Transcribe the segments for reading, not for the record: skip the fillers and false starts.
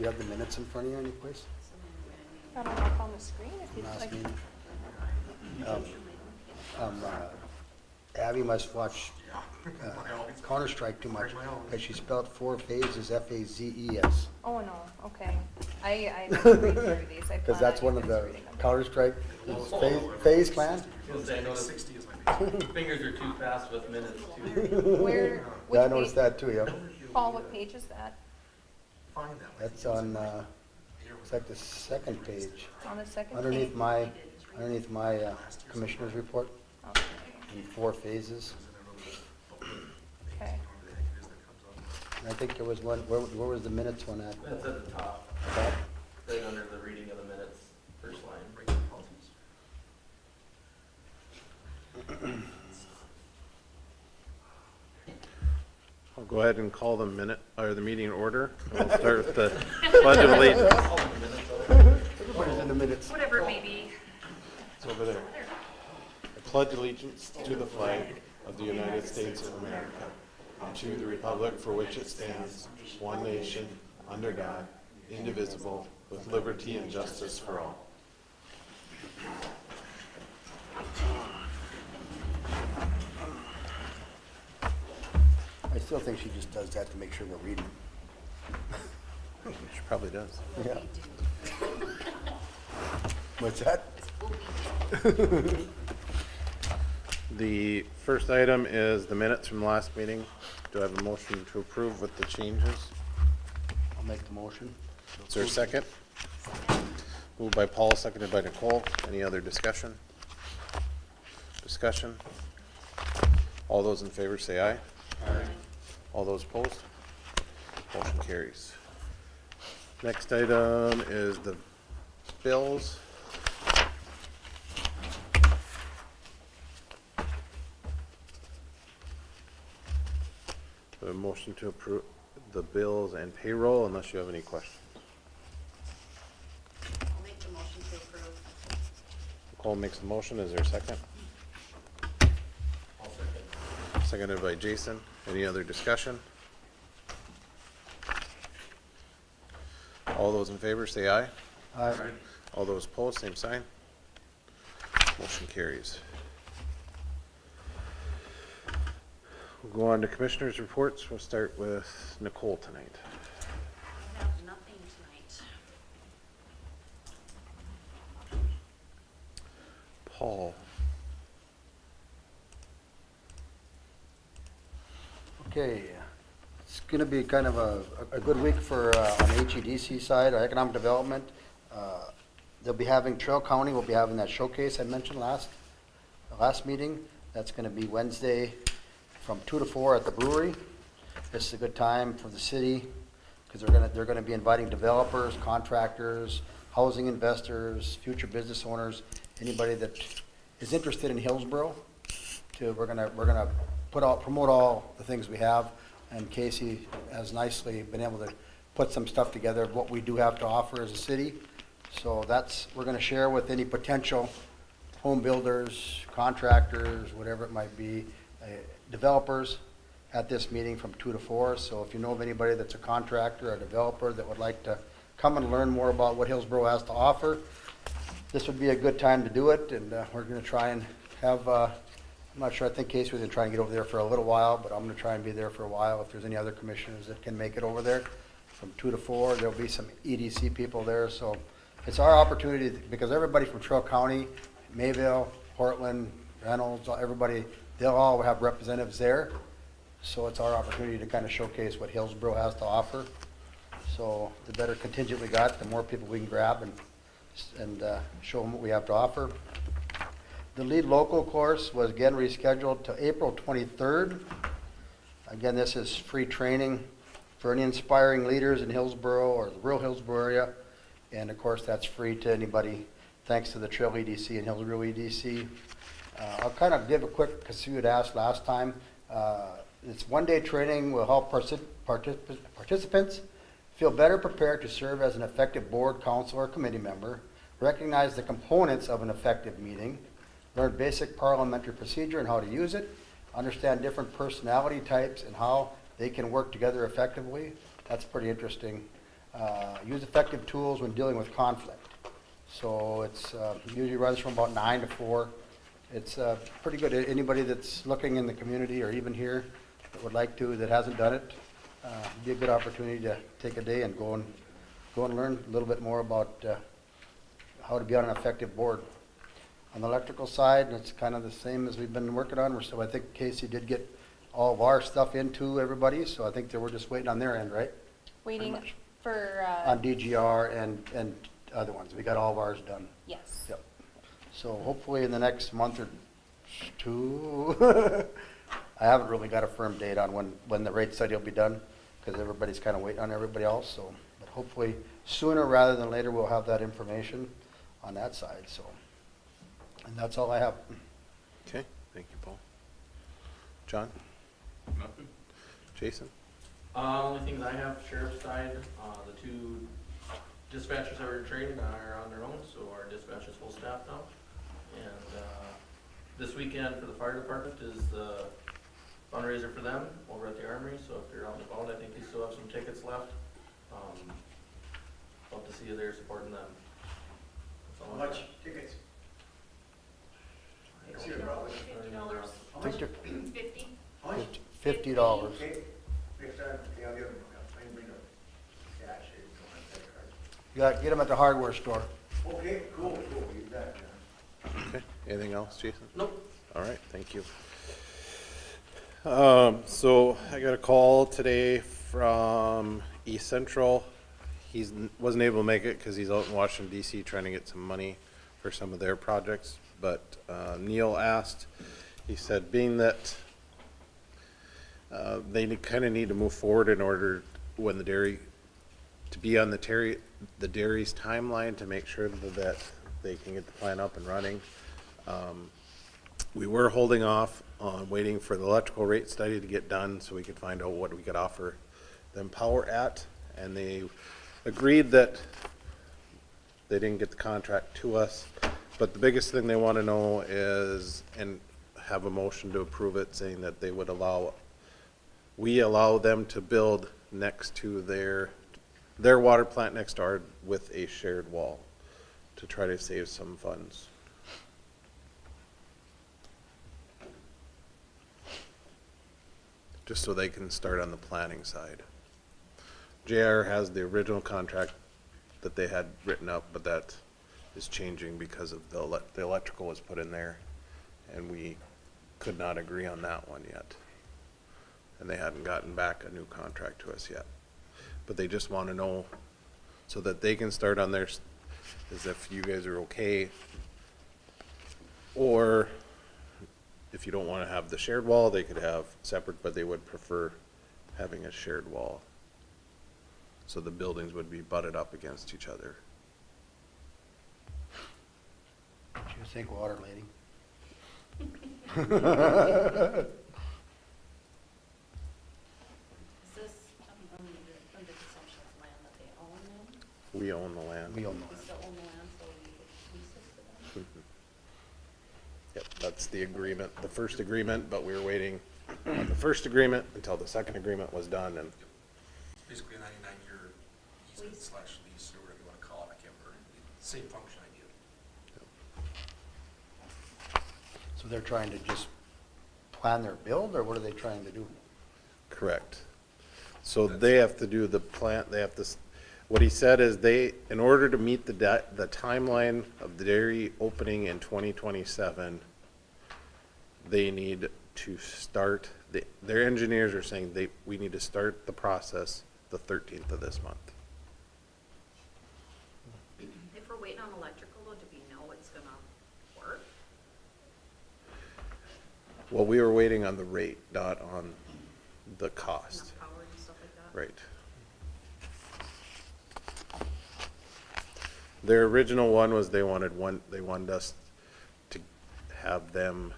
you have the minutes in front of you any place? Got them up on the screen if you'd Last like. meeting? Abby must watch Counter-Strike too much, because she spelled 4 phases, F-A-Z-E-S. Oh, no, okay. I didn't read through these. I Because plan that's on one you of guys the reading them. Counter-Strike, phase clan? I know 60 is my base. fingers are too fast with minutes too. Where, Yeah, I which noticed page, that too, yeah. Paul, what page is that? Find that. That's on, it's like the second page, On the second page? underneath my commissioner's report, Okay. in 4 phases. Okay. And I think there was one, where was the minutes one at? That's at the top, Top? right under the reading of the minutes, first line. I'll go ahead and call the meeting in order. We'll start with the pledge of allegiance. Everybody's in the minutes. Whatever it may be. It's over there. I pledge allegiance to the flag of the United States of America and to the republic for which it stands, one nation, under God, indivisible, with liberty and justice for all. I still think she just does that to make sure we're reading. She probably does. Yeah. What's that? The first item is the minutes from the last meeting. Do I have a motion to approve with the changes? I'll make the motion. Is there a second? Moved by Paul, seconded by Nicole. Any other discussion? Discussion? All those in favor say aye. Aye. All those opposed? Motion carries. Next item is the bills. A motion to approve the bills and payroll unless you have any questions. I'll make the motion to approve. Nicole makes the motion. Is there a second? I'll second. Seconded by Jason. Any other discussion? All those in favor say aye. Aye. All those opposed, same sign. Motion carries. We'll go on to commissioners' reports. We'll start with Nicole tonight. I have nothing tonight. Paul. Okay, it's going to be kind of a good week for, on the HEDC side, our economic development. They'll be having, Trail County will be having that showcase I mentioned last meeting. That's going to be Wednesday from 2 to 4 at the brewery. This is a good time for the city because they're going to be inviting developers, contractors, housing investors, future business owners, anybody that is interested in Hillsboro. We're going to promote all the things we have, and Casey has nicely been able to put some stuff together of what we do have to offer as a city. So we're going to share with any potential home builders, contractors, whatever it might be, developers at this meeting from 2 to 4. So if you know of anybody that's a contractor or a developer that would like to come and learn more about what Hillsboro has to offer, this would be a good time to do it. And we're going to try and have, I'm not sure, I think Casey was going to try and get over there for a little while, but I'm going to try and be there for a while if there's any other commissioners that can make it over there. From 2 to 4, there'll be some EDC people there. So it's our opportunity, because everybody from Trail County, Mayville, Portland, Reynolds, everybody, they'll all have representatives there. So it's our opportunity to kind of showcase what Hillsboro has to offer. So the better contingent we got, the more people we can grab and show them what we have to offer. The lead local course was again rescheduled to April 23rd. Again, this is free training for any inspiring leaders in Hillsboro or the rural Hillsboro area. And of course, that's free to anybody, thanks to the Trail EDC and Hillsboro EDC. I'll kind of give a quick, because you had asked last time. It's one-day training will help participants feel better prepared to serve as an effective board, council, or committee member, recognize the components of an effective meeting, learn basic parliamentary procedure and how to use it, understand different personality types and how they can work together effectively. That's pretty interesting. use effective tools when dealing with conflict. So it's, usually runs from about 9 to 4. It's pretty good. Anybody that's looking in the community or even here that would like to, that hasn't done it, be a good opportunity to take a day and go and learn a little bit more about how to be on an effective board. On the electrical side, it's kind of the same as we've been working on. So I think Casey did get all of our stuff into everybody, so I think that we're just waiting on their end, right? Waiting much. for, On DGR and other ones. We got all of ours done. yes. Yep. So hopefully in the next month or two, I haven't really got a firm date on when the rate study will be done, because everybody's kind of waiting on everybody else, so, but hopefully sooner rather than later, we'll have that information on that side, so. And that's all I have. Okay, thank you, Paul. John? Nothing. Jason? Only things I have, sheriff's side, the 2 dispatchers that were trained are on their own, so our dispatch is full staff now. And, this weekend for the fire department is the fundraiser for them over at the armory, so if you're out and about, I think they still have some tickets left. Love to see you there supporting them. That's all I got. tickets? I don't $50. know. I think they're $50? How much? $50. Okay, next time, okay, I'll give them, I can bring them cash, Get them at the hardware store. Okay, cool, you bet, Okay, anything else, Jason? Nope. All right, thank you. So I got a call today from East Central. Wasn't able to make it because he's out in Washington DC trying to get some money for some of their projects. But Neil asked, he said, being that they kind of need to move forward in order when the dairy, to be on the dairy's timeline to make sure that they can get the plant up and running. We were holding off on waiting for the electrical rate study to get done so we could find out what we could offer them power at. And they agreed that they didn't get the contract to us. But the biggest thing they want to know is, and have a motion to approve it, saying that they would we allow them to build next to their water plant next door with a shared wall to try to save some funds. Just so they can start on the planning side. JR has the original contract that they had written up, but that is changing because of the electrical was put in there, and we could not agree on that one yet. And they hadn't gotten back a new contract to us yet. But they just want to know so that they can start on theirs, as if you guys are okay. Or if you don't want to have the shared wall, they could have separate, but they would prefer having a shared wall. So the buildings would be butted up against each other. What do you think, water lady? Is this under the assumption of land that they own then? We own the land. We own We the still own the land, so we lease it to them? Yep, that's the agreement, the first agreement, but we were waiting on the first agreement until the second agreement was done, and Basically a 99-year easement slash lease, or whatever you want to call it, I can't remember, same function idea. So they're trying to just plan their build, or what are they trying to do? correct. So they have to do the plant, they have to, what he said is in order to meet the timeline of the dairy opening in 2027, they need to start, their engineers are saying we need to start the process the 13th of this month. If we're waiting on electrical, though, do we know it's gonna work? Well, we were waiting on the rate, not on the cost. Enough power and stuff like that? Right. Their original one was they wanted us to have them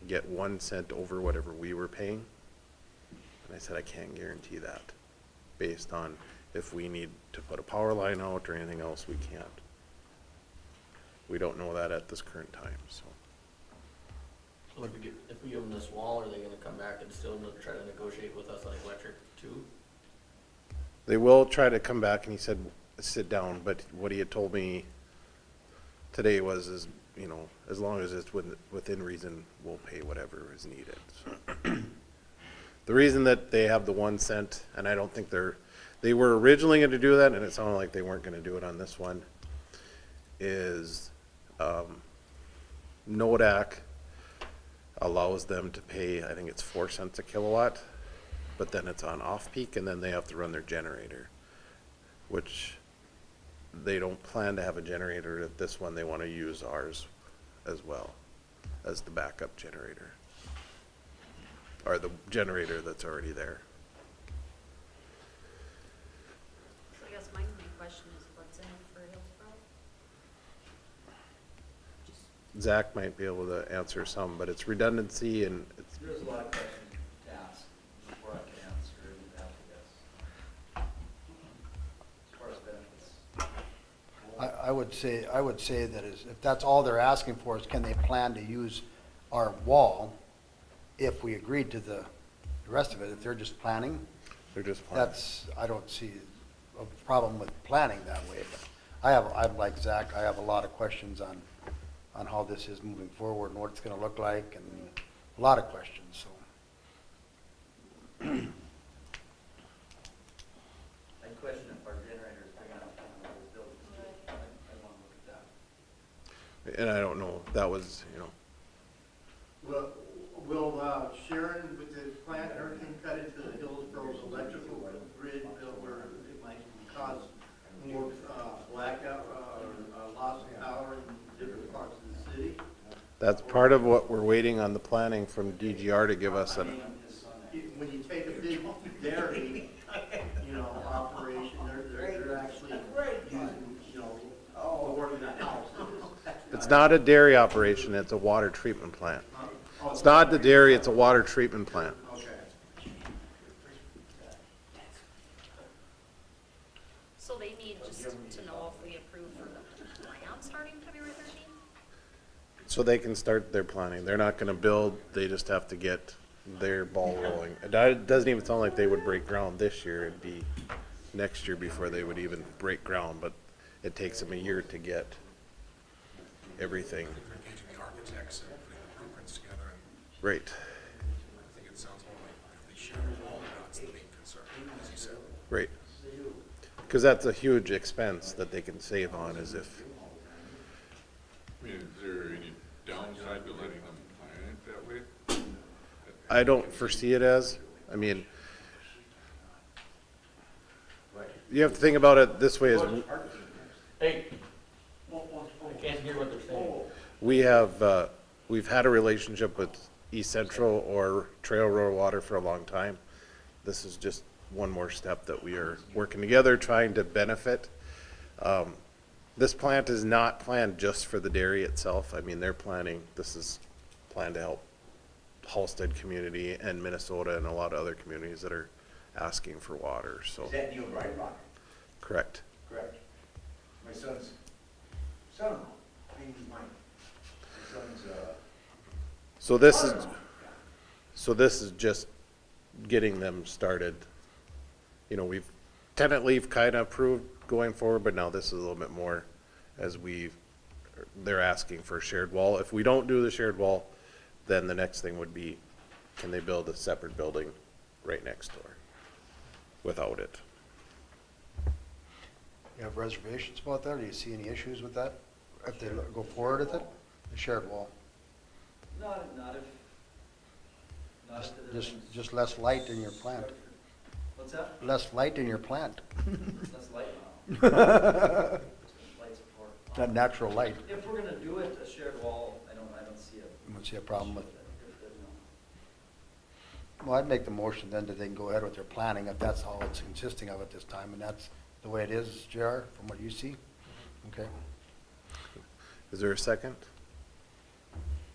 get 1 cent over whatever we were paying. And I said, I can't guarantee that, based on if we need to put a power line out or anything else, we can't. We don't know that at this current time, so. So if we give them this wall, are they gonna come back and still try to negotiate with us on electric too? They will try to come back, and he said, sit down, but what he had told me today was, you know, as long as it's within reason, we'll pay whatever is needed, so. The reason that they have the 1 cent, and I don't think they were originally gonna do that, and it sounded like they weren't gonna do it on this one, is, NODAC allows them to pay, I think it's 4 cents a kilowatt, but then it's on off-peak, and then they have to run their generator, which they don't plan to have a generator at this one. They want to use ours as well as the backup generator, or the generator that's already there. So I guess my main question is what's in it for Hillsboro? Just Zach might be able to answer some, but it's redundancy and it's, There's a lot of questions to ask before I can answer it after this. As far as benefits. I would say that if that's all they're asking for is can they plan to use our wall if we agreed to the rest of it, if they're just planning, they're just planning. I don't see a problem with planning that way, but I'm like Zach, I have a lot of questions on how this is moving forward and what it's gonna look like, and a lot of questions, so. I question if our generator is big enough to handle this building. I want to look at that. And I don't know, that was, you know, Will Sharon, with the plant and everything cut into the Hillsboro's electrical grid where it might cause more blackout or loss of power in different parts of the city? that's part of what we're waiting on the planning from DGR to give us I a, mean, when you take a big dairy, operation, they're actually using, more than a house. it's not a dairy operation, it's a water treatment plant. It's not the dairy, it's a water treatment plant. Okay. so they need just to know if we approve for the plant starting February 13th? So they can start their planning. They're not gonna build, they just have to get their ball rolling. It doesn't even sound like they would break ground this year. It'd be next year before they would even break ground, but it takes them a year to get everything. They're engaging the architects and putting the blueprints together, and Right. I think it sounds more like if they share the wall, that's the main concern, as you said. Right. Because that's a huge expense that they can save on, as if, I mean, is there any downside to letting them plan it that way? I don't foresee it as, I mean, you have to think about it this way, as Hey, I can't hear what they're saying. we have, we've had a relationship with East Central or Trail Road Water for a long time. This is just one more step that we are working together, trying to benefit. This plant is not planned just for the dairy itself. I mean, they're planning, this is planned to help Halsted community and Minnesota and a lot of other communities that are asking for water, so, Is that Neil Bright Rock? correct. Correct. My son's son-in-law, I mean, mine. My son's, So this is just getting them started. You know, we've tenant leave kind of approved going forward, but now this is a little bit more as they're asking for a shared wall. If we don't do the shared wall, then the next thing would be, can they build a separate building right next door without it? You have reservations about that, or do you see any issues with that, if they go forward with it, the shared wall? Not if Just less light in your plant, What's that? less light in your plant, That's light now. Light support. not natural light. If we're gonna do it, a shared wall, I don't see it. I don't see a problem with, well, I'd make the motion then that they can go ahead with their planning, if that's all it's consisting of at this time, and that's the way it is, JR, from what you see? Okay. Is there a second?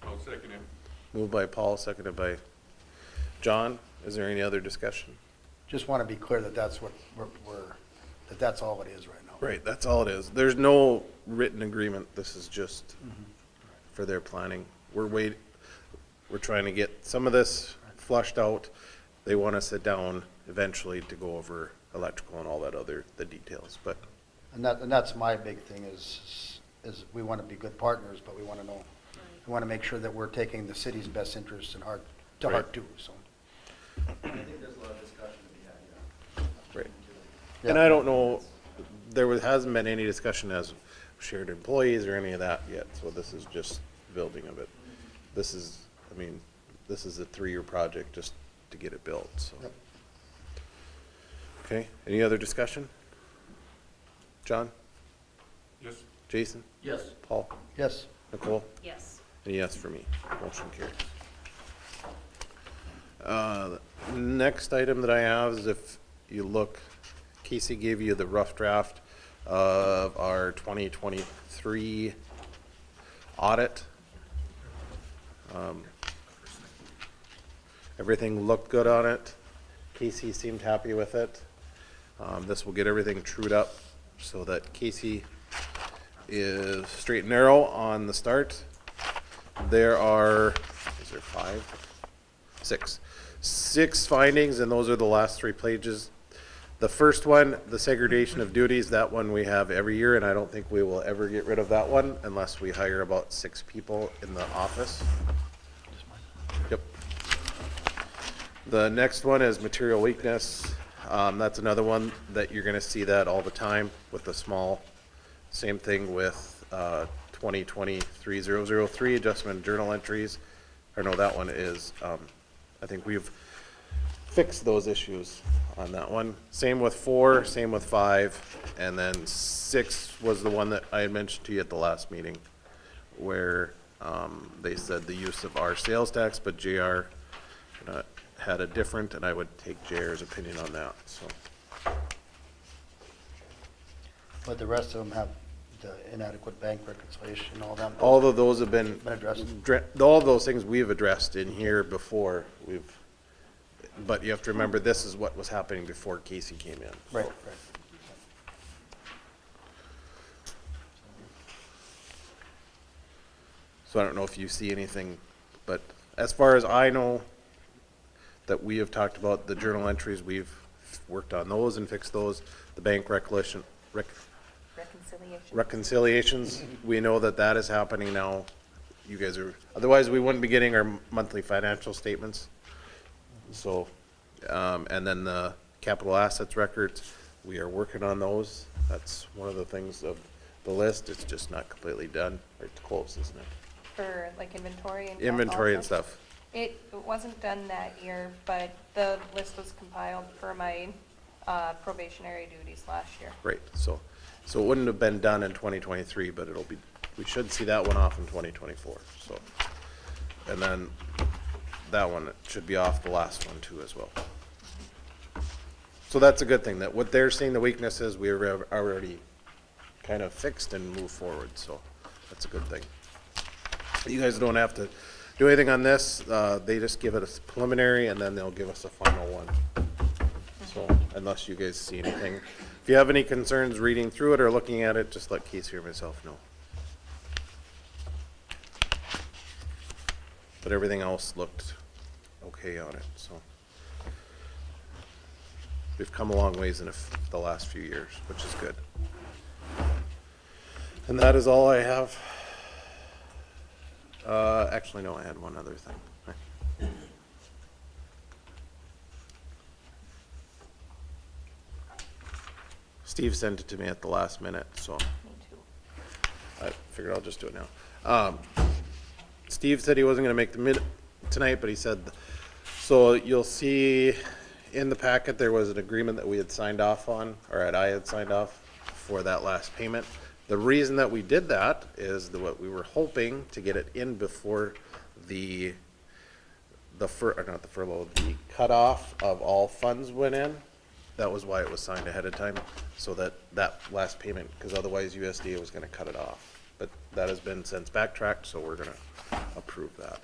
I'll second him. Moved by Paul, seconded by John. Is there any other discussion? Just want to be clear that that's what that that's all it is right now. Right, that's all it is. There's no written agreement. This is just for their planning. We're trying to get some of this flushed out. They want to sit down eventually to go over electrical and all that other, the details, but And that's my big thing is we want to be good partners, but we want to know, we want to make sure that we're taking the city's best interests in heart, to Right. heart too, so. I think there's a lot of discussion to be had, yeah. right. Yeah. And I don't know, hasn't been any discussion as shared employees or any of that yet, so this is just building of it. This is, I mean, this is a 3-year project just to get it built, so. Yep. Okay, any other discussion? John? Yes. Jason? Yes. Paul? Yes, Nicole? Yes. And yes for me. Motion carries. Next item that I have is if you look, Casey gave you the rough draft of our 2023 audit. Everything looked good on it. Casey seemed happy with it. This will get everything trued up so that Casey is straight and narrow on the start. There are, is there 6 findings, and those are the last 3 pages. The first one, the segregation of duties, that one we have every year, and I don't think we will ever get rid of that one unless we hire about 6 people in the office. Yep. The next one is material weakness. That's another one that you're gonna see that all the time with the small, same thing with 2023-003 adjustment journal entries. Or no, that one is, I think we've fixed those issues on that one. Same with 4, same with 5, and then 6 was the one that I had mentioned to you at the last meeting, where they said the use of our sales tax, but JR had a different, and I would take JR's opinion on that, so. but the rest of them have the inadequate bank reconciliation, all them. All of those have been, Been addressed. all of those things we've addressed in here before, but you have to remember, this is what was happening before Casey came in. Right, so. right. So I don't know if you see anything, but as far as I know, that we have talked about the journal entries, we've worked on those and fixed those. The bank reconciliations, we know that that is happening now. You guys are, otherwise we wouldn't be getting our monthly financial statements. So, and then the capital assets records, we are working on those. That's one of the things of the list. It's just not completely done, or it's close, isn't it? For like inventory and. Inventory and also? stuff. It wasn't done that year, but the list was compiled for my probationary duties last year. Right, so it wouldn't have been done in 2023, but it'll be, we should see that one off in 2024, so. And then that one should be off the last one too as well. So that's a good thing, that what they're seeing the weaknesses, we're already kind of fixed and moved forward, so that's a good thing. You guys don't have to do anything on this, they just give it a preliminary and then they'll give us a final one. So, unless you guys see anything. If you have any concerns reading through it or looking at it, just let Casey or myself know. But everything else looked okay on it, so. We've come a long ways in the last few years, which is good. And that is all I have. Actually, no, I had one other thing. Steve sent it to me at the last minute, so Me too. I figured I'll just do it now. Steve said he wasn't gonna make the minute tonight, but he said, so you'll see in the packet, there was an agreement that we had signed off on, or I had signed off for that last payment. The reason that we did that is what we were hoping to get it in before the cutoff of all funds went in. That was why it was signed ahead of time, so that last payment, because otherwise USDA was gonna cut it off. But that has been since backtracked, so we're gonna approve that.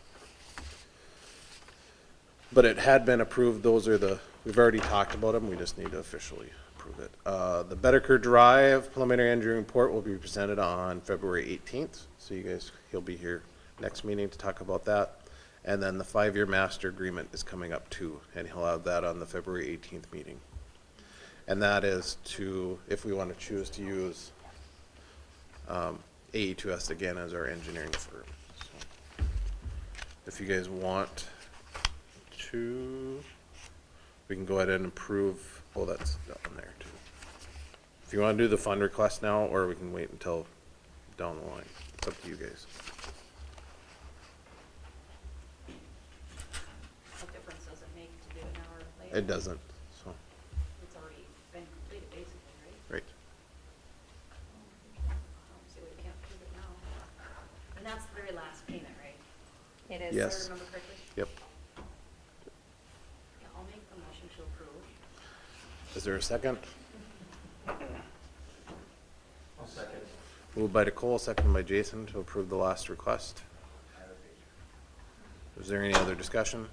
But it had been approved, we've already talked about them, we just need to officially approve it. The Bedecker Drive preliminary engineering report will be presented on February 18th, so you guys, he'll be here next meeting to talk about that. And then the 5-year master agreement is coming up too, and he'll have that on the February 18th meeting. And that is to, if we want to choose to use AE2S again as our engineering firm. So, if you guys want to, we can go ahead and approve, oh, that's down there too. If you want to do the fund request now, or we can wait until down the line. It's up to you guys. What difference does it make to do it now or later? It doesn't, so, It's already been completed basically, right? right. I don't see why you can't prove it now. And that's the very last payment, right? It is. Yes. If I remember correctly? Yep. Yeah, I'll make the motion to approve. Is there a second? I'll second. Moved by Nicole, seconded by Jason to approve the last request. Is there any other discussion?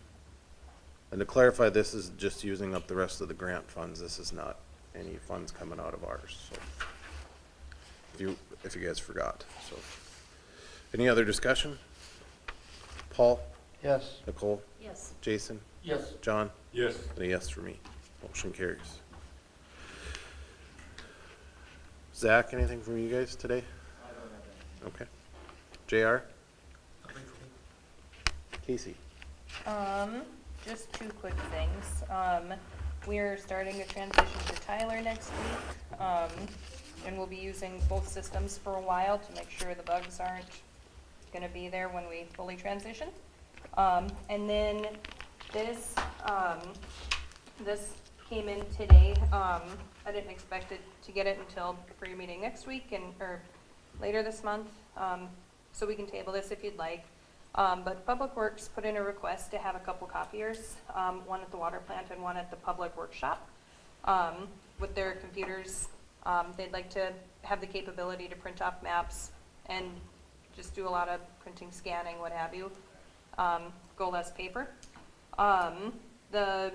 And to clarify, this is just using up the rest of the grant funds. This is not any funds coming out of ours, so. If you guys forgot, so. Any other discussion? Paul, Yes. Nicole, Yes. Jason, Yes. John, Yes. and a yes for me. Motion carries. Zach, anything from you guys today? I don't have any. Okay. JR? Casey? Just two quick things. We're starting to transition to Tyler next week. And we'll be using both systems for a while to make sure the bugs aren't gonna be there when we fully transition. And then this, this came in today. I didn't expect it to get it until for your meeting next week or later this month. So we can table this if you'd like. But Public Works put in a request to have a couple copiers, one at the water plant and one at the public workshop. With their computers, they'd like to have the capability to print off maps and just do a lot of printing, scanning, what have you. Go less paper. The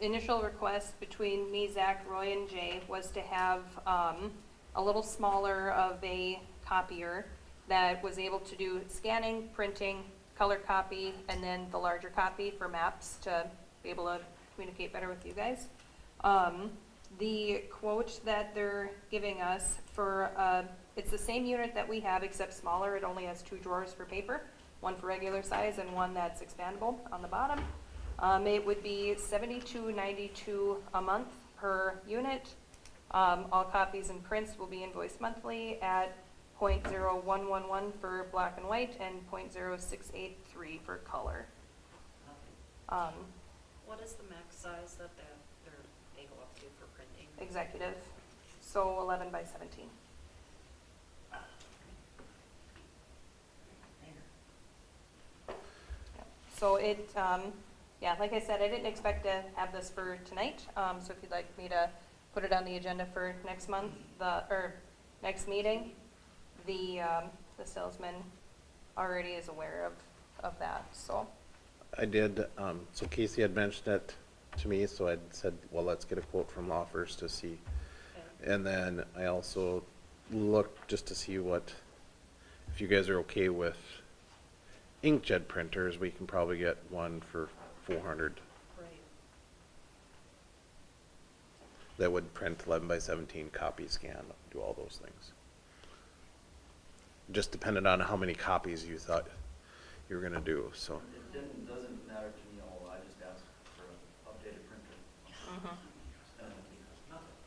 initial request between me, Zach, Roy, and Jay was to have a little smaller of a copier that was able to do scanning, printing, color copy, and then the larger copy for maps to be able to communicate better with you guys. The quote that they're giving us for, it's the same unit that we have except smaller. It only has 2 drawers for paper, one for regular size and one that's expandable on the bottom. It would be $72.92 a month per unit. All copies and prints will be invoiced monthly at 0.0111 for black and white and 0.0683 for color. What is the max size that they go up to for printing? Executive, so 11 by 17. So it, yeah, like I said, I didn't expect to have this for tonight. So if you'd like me to put it on the agenda for next month, or next meeting, the salesman already is aware of that, so. I did, so Casey had mentioned it to me, so I said, well, let's get a quote from Law First to see. Okay. And then I also looked just to see what, if you guys are okay with inkjet printers, we can probably get one for 400 Right. that would print 11 by 17, copy, scan, do all those things. Just depended on how many copies you thought you were gonna do, so. Doesn't matter to me at all, I just asked for an updated printer. Mhm.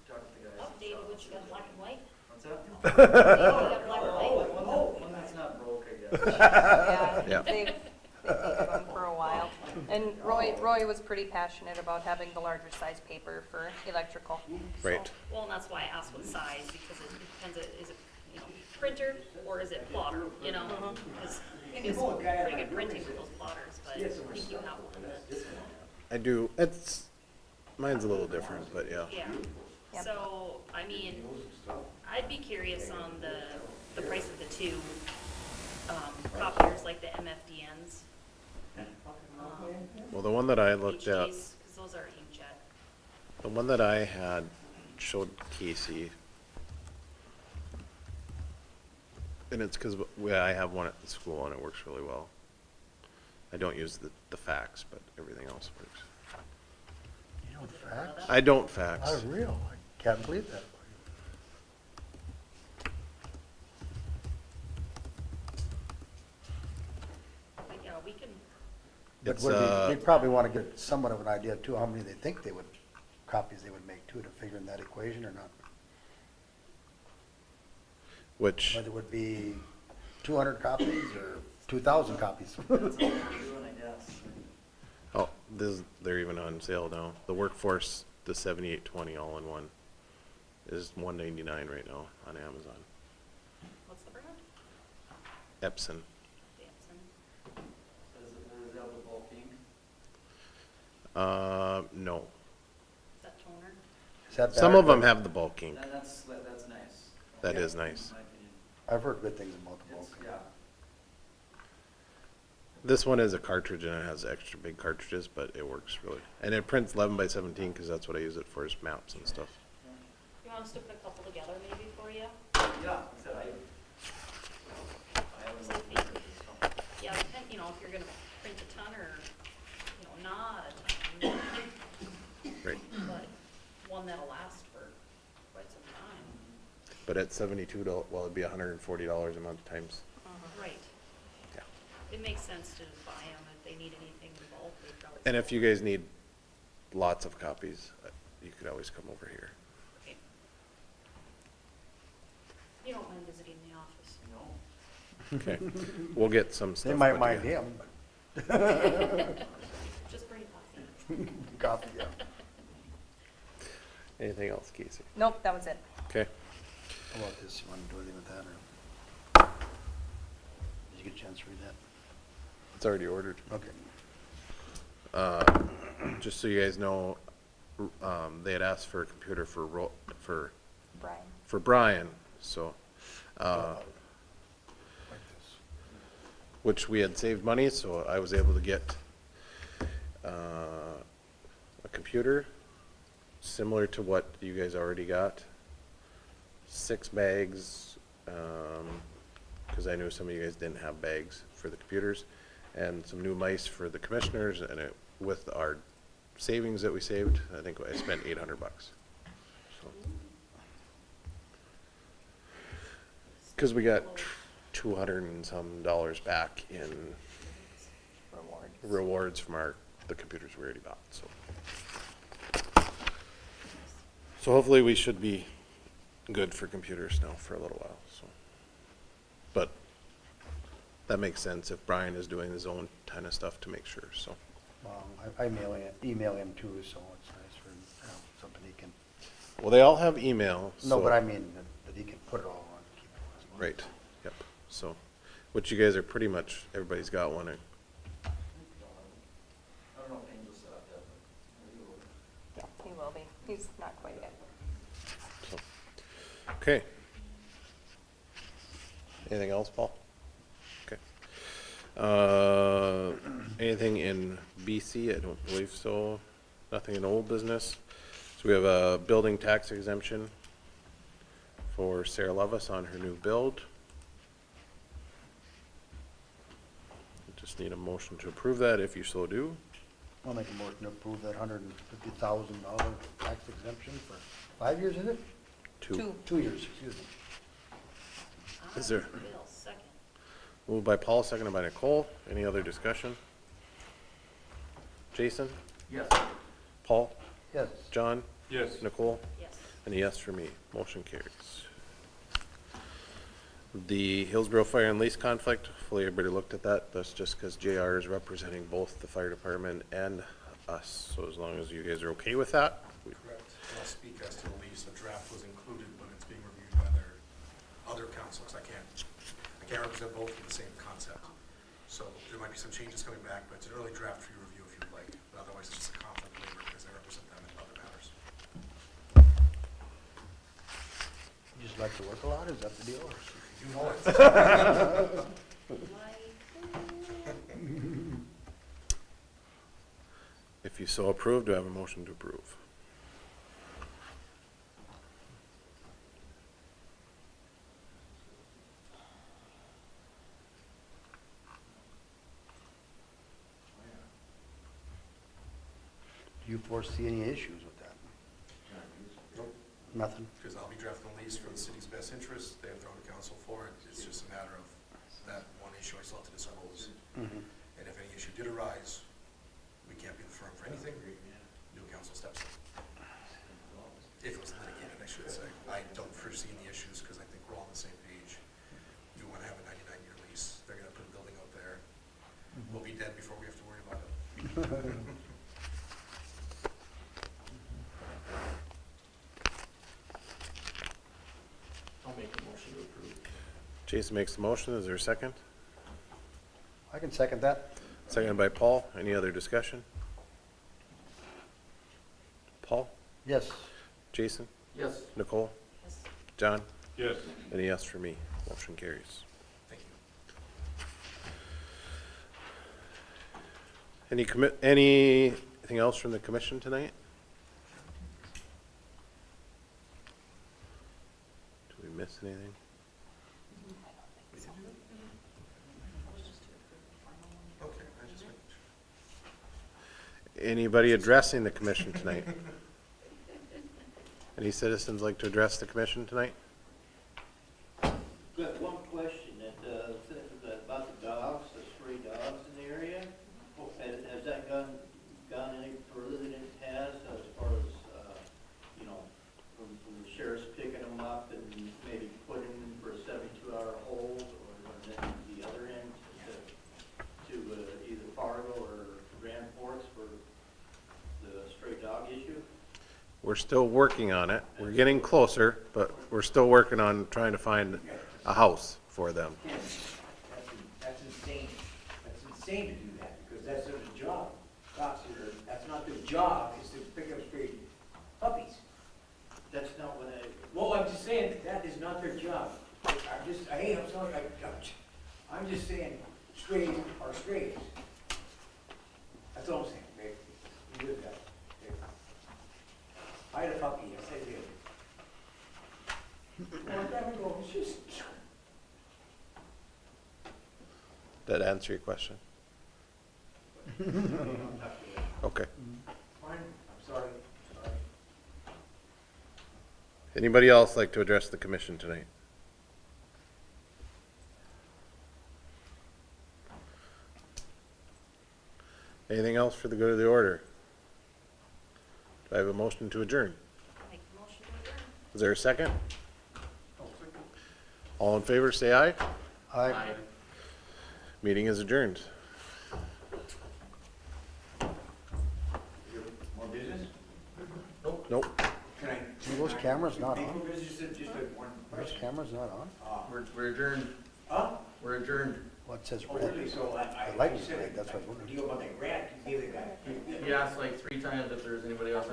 Talk to the guys. Updated, which you got black and white? What's that? You got black and white? One that's not broke, I guess. Yeah, Yeah. they've needed one for a while. And Roy was pretty passionate about having the larger size paper for electrical. Right. Well, and that's why I asked what size, because it depends, is it, you know, printer or is it plotter, you know? Because it's pretty good printing with those plotters, but I think you have one that's, I do, mine's a little different, but yeah. yeah. Yep. So, I mean, I'd be curious on the price of the two copiers, like the MFDNs. Well, the one that I looked at, HJs, because those are inkjet. the one that I had showed Casey, and it's because I have one at the school and it works really well. I don't use the fax, but everything else works. You don't fax? I don't fax. Oh, real? Can't believe that. But yeah, we can, But It's, we'd probably want to get somewhat of an idea too, how many they think copies they would make too, to figure in that equation or not. which, Whether it would be 200 copies or 2,000 copies. That's all we're doing, I guess. oh, they're even on sale now. The Workforce, the 7820 all-in-one is $199 right now on Amazon. what's the brand? Epson. Damson. Is that with bulk ink? No. Is that toner? Is that Some bad? of them have the bulk ink. That's nice. That is nice. In my opinion. I've heard good things about the bulk. It's, yeah. This one is a cartridge and it has extra big cartridges, but it works really. And it prints 11 by 17 because that's what I use it for, is maps and stuff. You want us to put a couple together maybe for you? Yeah, except I haven't looked into this stuff. Yeah, depend, you know, if you're gonna print a ton or, you know, not a ton, Right. but one that'll last for quite some time. But at $72, well, it'd be $140 a month times. Right. Yeah. It makes sense to buy them if they need anything in bulk. They probably. And if you guys need lots of copies, you could always come over here. Okay. You don't mind visiting the office? No. Okay. We'll get some stuff. They might put mind together. him, Just bring coffee. but copy, yeah. Anything else, Casey? Nope, that was it. Okay. How about this, you want to do anything with that, or? Did you get a chance to read that? It's already ordered. Okay. Just so you guys know, they had asked for a computer for Brian. Brian, so, Like this. which we had saved money, so I was able to get a computer similar to what you guys already got. 6 bags, because I knew some of you guys didn't have bags for the computers, and some new mice for the commissioners, and with our savings that we saved, I think I spent $800. So. Because we got $200 and some back in rewards from the computers we already bought, so. So hopefully we should be good for computers now for a little while, so. But that makes sense if Brian is doing his own kind of stuff to make sure, so. I email him too, so it's nice for, something he can, Well, they all have email, so. no, but I mean, that he can put it all on. Keep it on. Right, yep, so, which you guys are pretty much, everybody's got one. I don't know if Angel's set up yet, but maybe we'll. Yeah, he will be. He's not quite yet. So, okay. Anything else, Paul? Okay. Anything in BC? I don't believe so. Nothing in old business. So we have a building tax exemption for Sarah Lovis on her new build. Just need a motion to approve that if you so do. I'll make a motion to approve that $150,000 tax exemption for 5 years, is it? Two. 2 years, excuse me. Is there- Bill, second. Moved by Paul, seconded by Nicole. Any other discussion? Jason? Yes. Paul? Yes. John? Yes. Nicole? Yes. And a yes for me. Motion carries. The Hillsboro Fire and Lease conflict, hopefully everybody looked at that. That's just because JR is representing both the fire department and us. So as long as you guys are okay with that, Correct. I'll speak as to the lease. The draft was included, but it's being reviewed by their other councils. I can't represent both in the same concept. So there might be some changes coming back, but it's an early draft for your review if you'd like. But otherwise, it's just a conflict of labor because I represent them in other matters. You just like to work a lot, is that the deal? You know it. if you so approve, do I have a motion to approve? Do you foresee any issues with that? Nothing. because I'll be drafting the lease for the city's best interest. They have their own counsel for it. It's just a matter of that one issue I still have to disclose. Mhm. And if any issue did arise, we can't be the firm for anything. New counsel steps in. If it was litigated, I should say. I don't foresee any issues because I think we're all on the same page. We want to have a 99-year lease. They're going to put a building out there. We'll be dead before we have to worry about it. I'll make a motion to approve. Jason makes the motion. Is there a second? I can second that. Seconded by Paul. Any other discussion? Paul? Yes. Jason? Yes. Nicole? Yes. John? Yes. And a yes for me. Motion carries. Thank you. Anything else from the commission tonight? Did we miss anything? Okay, I just went. Anybody addressing the commission tonight? Any citizens like to address the commission tonight? Got one question, about the dogs, the stray dogs in the area. Has that gone any further than it has as far as, from the sheriff's picking them up and maybe putting them for a 72-hour hold, or then the other end to either Fargo or Grand Forks for the stray dog issue? We're still working on it. We're getting closer, but we're still working on trying to find a house for them. That's insane. That's insane to do that, because that's their job. Cops that's not their job, is to pick up stray puppies. That's not what Well, I'm just saying, that is not their job. I'm sorry, I'm just saying, strays are strays. That's all I'm saying, okay? You live that. Okay? I had a puppy, yes, I did. Long time ago, it's just, Did that answer your question? Okay. fine, I'm sorry. Anybody else like to address the commission tonight? Anything else for the good of the order? Do I have a motion to adjourn? Make the motion to adjourn. Is there a second? All in favor, say aye. Aye. Meeting is adjourned. More business? Nope. Can I? Those cameras not Make on? more business, just like one Those question. cameras not on? We're adjourned. Huh? We're adjourned. Well, it says Oh, red. really? So I The light you is said red, that's what I was the wondering. deal about that grant, you gave the guy. He asked like 3 times if there's anybody else that